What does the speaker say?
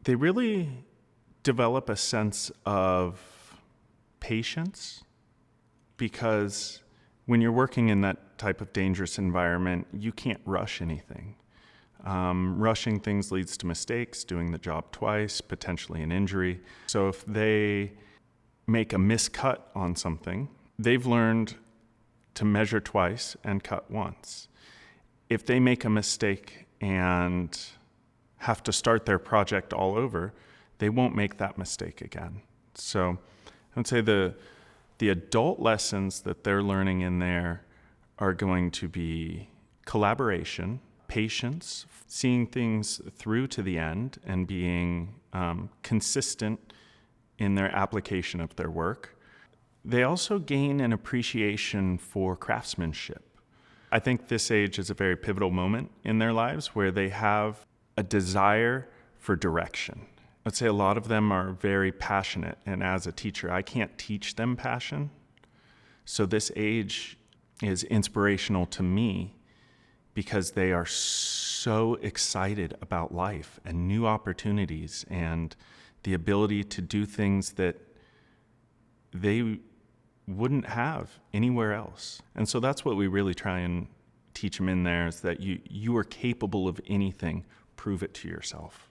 They really develop a sense of patience, because when you're working in that type of dangerous environment, you can't rush anything. Rushing things leads to mistakes, doing the job twice, potentially an injury. So if they make a miscut on something, they've learned to measure twice and cut once. If they make a mistake and have to start their project all over, they won't make that mistake again. So I would say the adult lessons that they're learning in there are going to be collaboration, patience, seeing things through to the end, and being consistent in their application of their work. They also gain an appreciation for craftsmanship. I think this age is a very pivotal moment in their lives where they have a desire for direction. I'd say a lot of them are very passionate, and as a teacher, I can't teach them passion. So this age is inspirational to me because they are so excited about life and new opportunities and the ability to do things that they wouldn't have anywhere else. And so that's what we really try and teach them in there, is that you are capable of anything. Prove it to yourself.